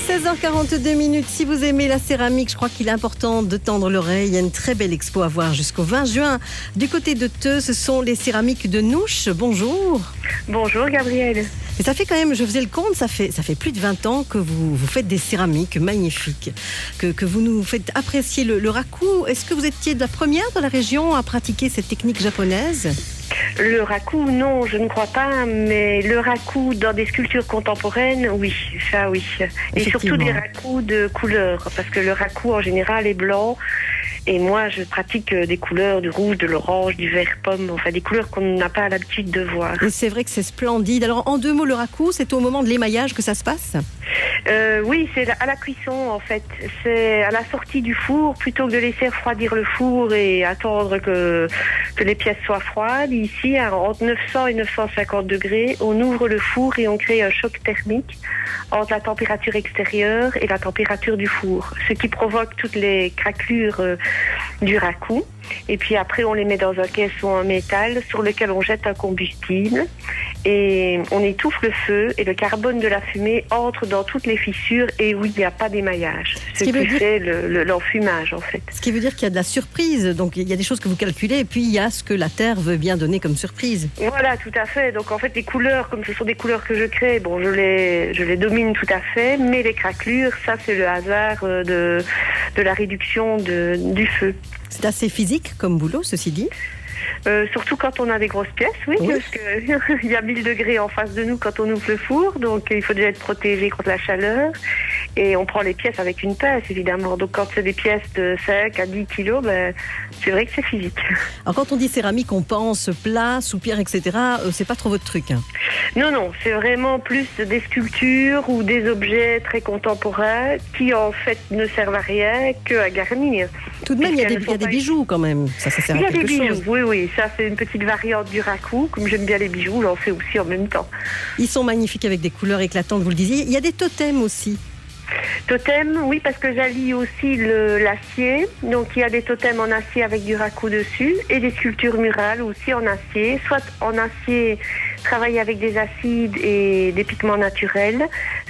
16h42. Si vous aimez la céramique, je crois qu'il est important de tendre l'oreille. Il y a une très belle expo à voir jusqu'au 20 juin. Du côté de Theux, ce sont les céramiques de Nouches. Bonjour. Bonjour Gabrielle. Et ça fait quand même, je faisais le compte, ça fait plus de 20 ans que vous faites des céramiques magnifiques, que vous nous faites apprécier le raku. Est-ce que vous étiez de la première de la région à pratiquer cette technique japonaise ? Le raku, non, je ne crois pas, mais le raku dans des sculptures contemporaines, oui, ça oui. Et surtout des rakus de couleur, parce que le raku en général est blanc. Et moi, je pratique des couleurs, du rouge, de l'orange, du vert pomme, enfin des couleurs qu'on n'a pas l'habitude de voir. Et c'est vrai que c'est splendide. Alors, en 2 mots, le raku, c'est au moment de l'émaillage que ça se passe ? Oui, c'est à la cuisson en fait. C'est à la sortie du four, plutôt que de laisser refroidir le four et attendre que les pièces soient froides. Ici, entre 900 et 950 degrés, on ouvre le four et on crée un choc thermique entre la température extérieure et la température du four, ce qui provoque toutes les craquelures du raku. Et puis après, on les met dans un caisson en métal sur lequel on jette un combustible et on étouffe le feu et le carbone de la fumée entre dans toutes les fissures et où il n'y a pas d'émaillage. Ce qui fait l'enfumage en fait. Ce qui veut dire qu'il y a de la surprise. Donc il y a des choses que vous calculez et puis il y a ce que la Terre veut bien donner comme surprise. Voilà, tout à fait. Donc en fait, les couleurs, comme ce sont des couleurs que je crée, bon, je les domine tout à fait, mais les craquelures, ça c'est le hasard de la réduction du feu. C'est assez physique comme boulot, ceci dit. Surtout quand on a des grosses pièces, oui. Parce qu'il y a 1000 degrés en face de nous quand on ouvre le four, donc il faut déjà être protégé contre la chaleur. Et on prend les pièces avec une pince, évidemment. Donc quand c'est des pièces de 5 à 10 kilos, c'est vrai que c'est physique. Alors quand on dit céramique, on pense plat, soupirre, etc. C'est pas trop votre truc, hein. Non, c'est vraiment plus des sculptures ou des objets très contemporains qui en fait ne servent à rien qu'à garnir. Tout de même, il y a des bijoux quand même. Ça sert à quelque chose. Il y a des bijoux, oui. Ça, c'est une petite variante du raku. Comme j'aime bien les bijoux, j'en fais aussi en même temps. Ils sont magnifiques avec des couleurs éclatantes, vous le disiez. Il y a des totems aussi. Totems, oui, parce que j'allie aussi l'acier. Donc, il y a des totems en acier avec du raku dessus et des sculptures murales aussi en acier. Soit en acier travaillé avec des acides et des pigments naturels,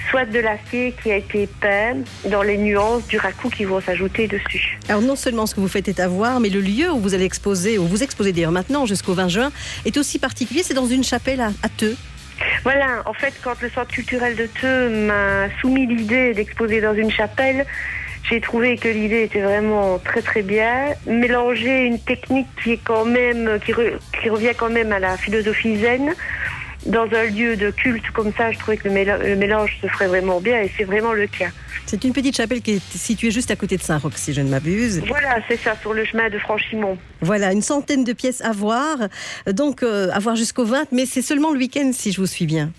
soit de l'acier qui a été peint dans les nuances du raku qui vont s'ajouter dessus. Alors, non seulement ce que vous faites est à voir, mais le lieu où vous allez exposer, où vous exposez d'ailleurs maintenant jusqu'au 20 juin, est aussi particulier. C'est dans une chapelle à Theux. Voilà, en fait, quand le Centre culturel de Theux m'a soumis l'idée d'exposer dans une chapelle, j'ai trouvé que l'idée était vraiment très très bien. Mélanger une technique qui est quand même, qui revient quand même à la philosophie zen, dans un lieu de culte comme ça, je trouvais que le mélange se ferait vraiment bien et c'est vraiment le cas. C'est une petite chapelle qui est située juste à côté de Saint-Roch, si je ne m'abuse. Voilà, c'est ça, sur le chemin de Franchimont. Voilà, une centaine de pièces à voir, donc à voir jusqu'au 20, mais c'est seulement le week-end si je vous suis bien.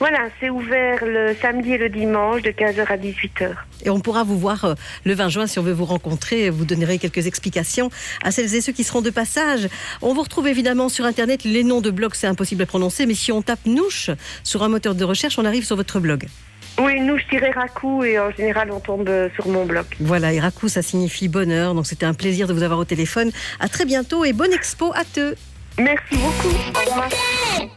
Voilà, c'est ouvert le samedi et le dimanche de 15h à 18h. Et on pourra vous voir le 20 juin si on veut vous rencontrer. Vous donnerez quelques explications à celles et ceux qui seront de passage. On vous retrouve évidemment sur Internet. Les noms de blogs, c'est impossible à prononcer, mais si on tape Nouches sur un moteur de recherche, on arrive sur votre blog. Oui, Nouches-Raku, et en général, on tombe sur mon blog. Voilà, et Raku, ça signifie bonheur. Donc c'était un plaisir de vous avoir au téléphone. À très bientôt et bonne expo à Theux. Merci beaucoup. Au revoir.